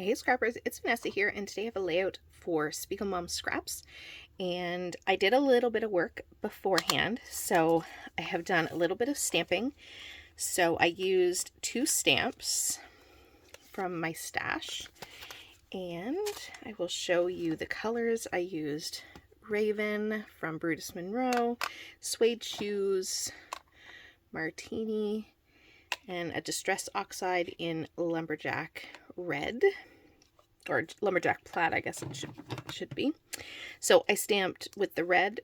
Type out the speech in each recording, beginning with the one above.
Hey Scrappers, it's Vanessa here, and today I have a layout for SpiegelMom scraps. And I did a little bit of work beforehand, so I have done a little bit of stamping. So I used 2 stamps from my stash, and I will show you the colors. I used Raven from Brutus Monroe, Suede Shoes, Martini, and a Distress Oxide in Lumberjack Red. Or lumberjack plaid, I guess it should be. So I stamped with the red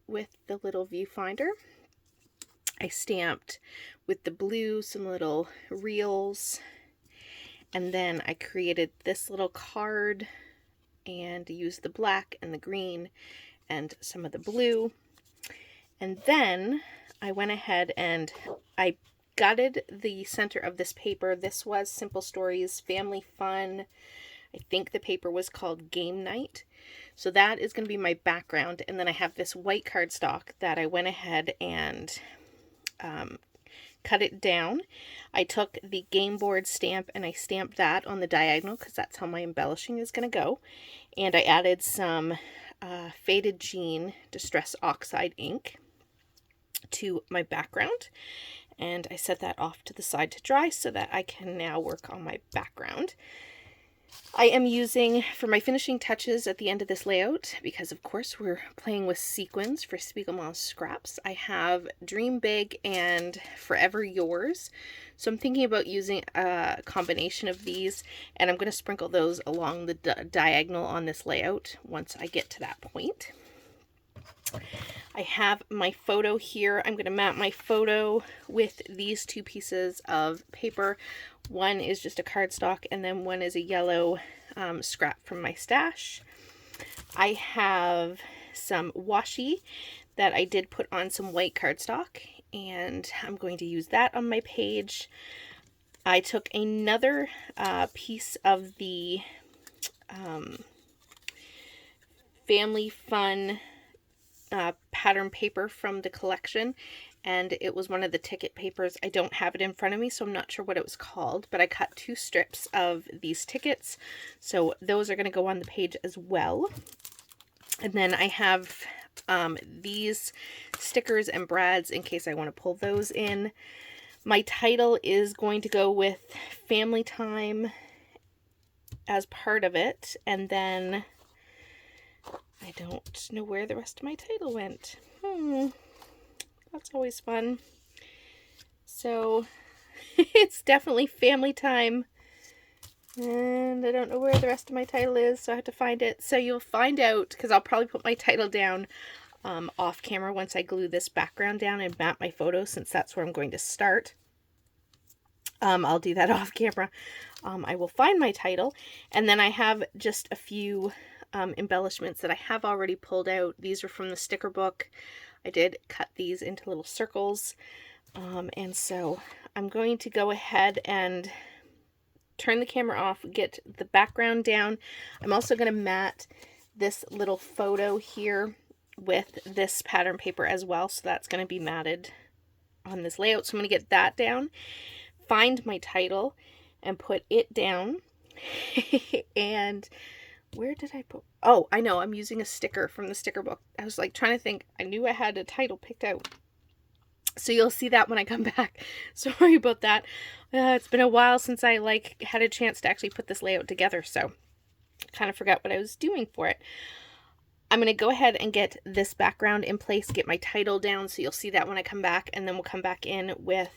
with the little viewfinder. I stamped with the blue some little reels, and then I created this little card and used the black and the green and some of the blue. And then I went ahead and I gutted the center of this paper. This was Simple Stories Family Fun. I think the paper was called Game Night. So that is going to be my background. And then I have this white cardstock that I went ahead and cut it down. I took the game board stamp and I stamped that on the diagonal because that's how my embellishing is going to go. And I added some Faded Jean Distress Oxide ink to my background. And I set that off to the side to dry so that I can now work on my background. I am using, for my finishing touches at the end of this layout, because of course we're playing with sequins for SpiegelMom scraps, I have Dream Big and Forever Yours. So I'm thinking about using a combination of these, and I'm going to sprinkle those along the diagonal on this layout once I get to that point. I have my photo here. I'm going to map my photo with these 2 pieces of paper. One is just a cardstock, and then one is a yellow scrap from my stash. I have some washi that I did put on some white cardstock, and I'm going to use that on my page. I took another piece of the Family Fun pattern paper from the collection, and it was one of the ticket papers. I don't have it in front of me, so I'm not sure what it was called, but I cut 2 strips of these tickets, so those are going to go on the page as well. And then I have these stickers and brads in case I want to pull those in. My title is going to go with Family Time as part of it, and then I don't know where the rest of my title went. That's always fun. So it's definitely Family Time, and I don't know where the rest of my title is, so I have to find it. So you'll find out, because I'll probably put my title down off camera once I glue this background down and map my photo, since that's where I'm going to start. I'll do that off camera. I will find my title, and then I have just a few embellishments that I have already pulled out. These are from the sticker book. I did cut these into little circles, and so I'm going to go ahead and turn the camera off, get the background down. I'm also going to mat this little photo here with this pattern paper as well, so that's going to be matted on this layout. So I'm going to get that down, find my title, and put it down. And where did I put? Oh, I know, I'm using a sticker from the sticker book. I was like trying to think. I knew I had a title picked out. So you'll see that when I come back. Sorry about that. It's been a while since I had a chance to actually put this layout together, so I kind of forgot what I was doing for it. I'm going to go ahead and get this background in place, get my title down, so you'll see that when I come back, and then we'll come back in with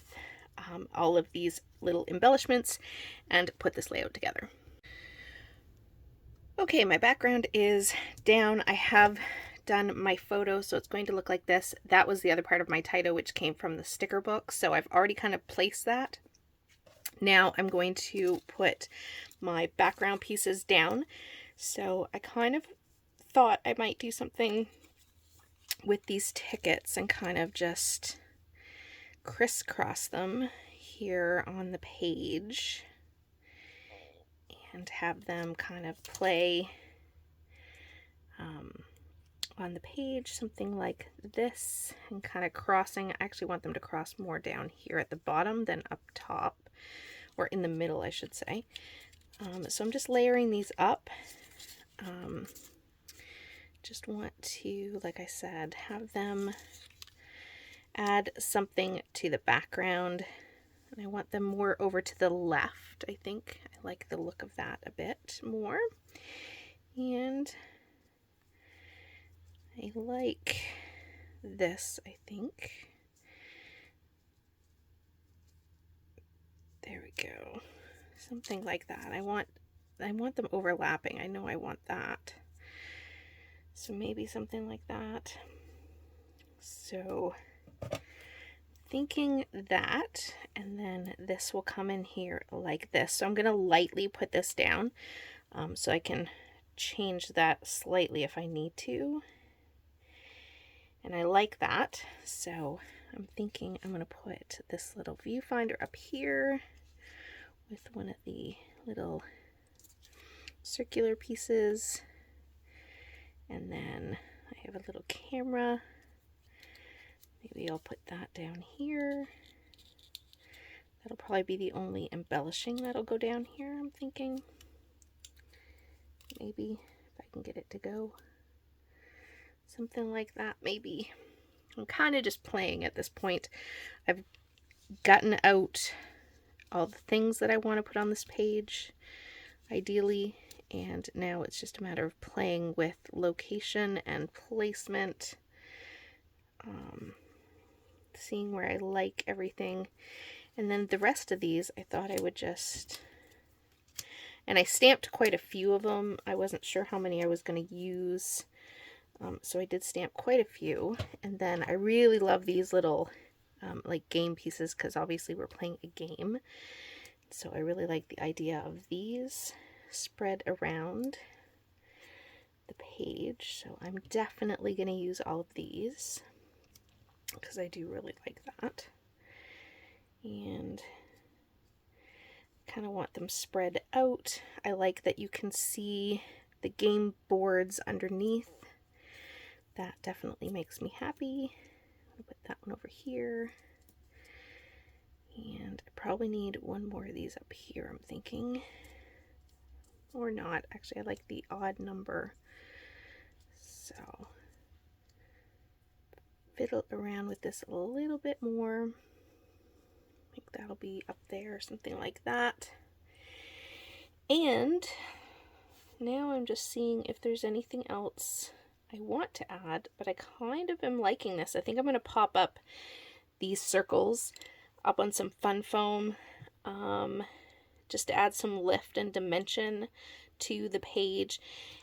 all of these little embellishments and put this layout together. Okay, my background is down. I have done my photo, so it's going to look like this. That was the other part of my title, which came from the sticker book, so I've already kind of placed that. Now I'm going to put my background pieces down. So I kind of thought I might do something with these tickets and kind of just crisscross them here on the page and have them kind of play on the page, something like this, and kind of crossing. I actually want them to cross more down here at the bottom than up top, or in the middle, I should say. So I'm just layering these up. Just want to, like I said, have them add something to the background. And I want them more over to the left. I think I like the look of that a bit more. And I like this, I think. There we go. Something like that. I want them overlapping. I know I want that. So maybe something like that. So thinking that, and then this will come in here like this. So I'm going to lightly put this down so I can change that slightly if I need to. And I like that. So I'm thinking I'm going to put this little viewfinder up here with one of the little circular pieces. And then I have a little camera. Maybe I'll put that down here. That'll probably be the only embellishing that'll go down here, I'm thinking. Maybe if I can get it to go. Something like that, maybe. I'm kind of just playing at this point. I've gotten out all the things that I want to put on this page, ideally, and now it's just a matter of playing with location and placement, seeing where I like everything. And then the rest of these, I thought I would just, and I stamped quite a few of them. I wasn't sure how many I was going to use, so I did stamp quite a few. And then I really love these little like game pieces, because obviously we're playing a game. So I really like the idea of these spread around the page. So I'm definitely going to use all of these because I do really like that. And kind of want them spread out. I like that you can see the game boards underneath. That definitely makes me happy. I'll put that one over here. And I probably need one more of these up here, I'm thinking. Or not. Actually, I like the odd number. So, fiddle around with this a little bit more. I think that'll be up there, something like that. And now I'm just seeing if there's anything else I want to add, but I kind of am liking this. I think I'm going to pop up these circles up on some fun foam, just to add some lift and dimension to the page.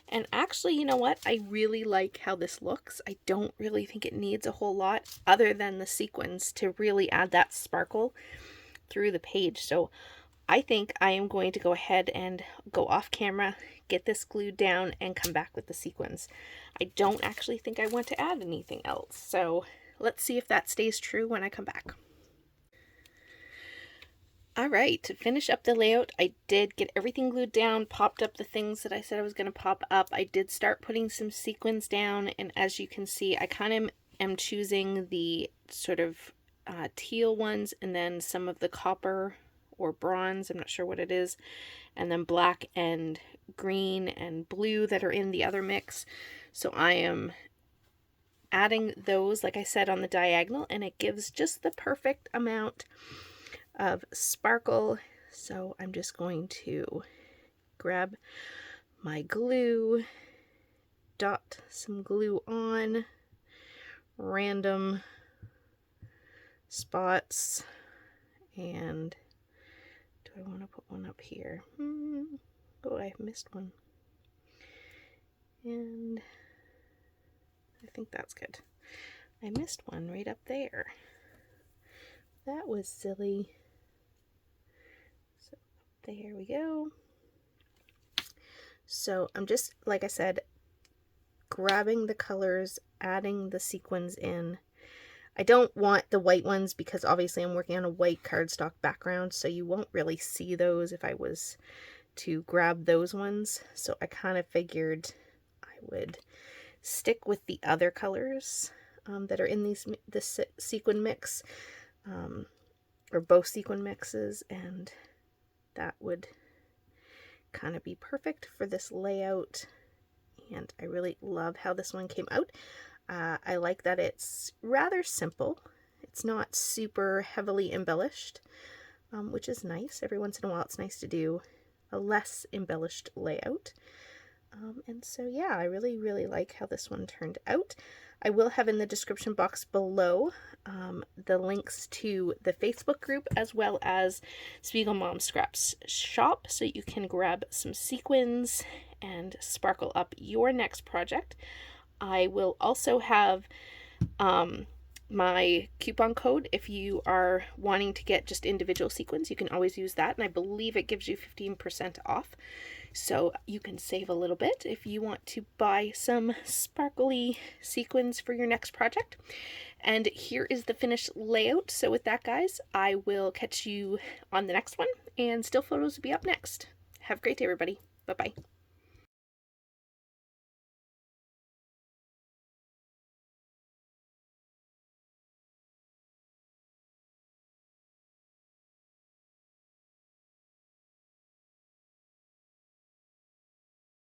And actually, you know what? I really like how this looks. I don't really think it needs a whole lot other than the sequins to really add that sparkle through the page. So I think I am going to go ahead and go off camera, get this glued down, and come back with the sequins. I don't actually think I want to add anything else. So let's see if that stays true when I come back. Alright, to finish up the layout, I did get everything glued down, popped up the things that I said I was going to pop up. I did start putting some sequins down, and as you can see, I kind of am choosing the sort of teal ones, and then some of the copper or bronze, I'm not sure what it is, and then black and green and blue that are in the other mix. So I am adding those, like I said, on the diagonal, and it gives just the perfect amount of sparkle. So I'm just going to grab my glue, dot some glue on random spots, and do I want to put one up here? Oh, I missed one. And I think that's good. I missed one right up there. That was silly. So there we go. So I'm just, like I said, grabbing the colors, adding the sequins in. I don't want the white ones because obviously I'm working on a white cardstock background, so you won't really see those if I was to grab those ones. So I kind of figured I would stick with the other colors that are in this sequin mix, or both sequin mixes, and that would kind of be perfect for this layout. And I really love how this one came out. I like that it's rather simple. It's not super heavily embellished, which is nice. Every once in a while it's nice to do a less embellished layout. And so yeah, I really like how this one turned out. I will have in the description box below the links to the Facebook group as well as SpiegelMom Scraps shop, so you can grab some sequins and sparkle up your next project. I will also have my coupon code. If you are wanting to get just individual sequins, you can always use that, and I believe it gives you 15% off. So you can save a little bit if you want to buy some sparkly sequins for your next project. And here is the finished layout. So with that, guys, I will catch you on the next one, and still photos will be up next. Have a great day, everybody. Bye-bye.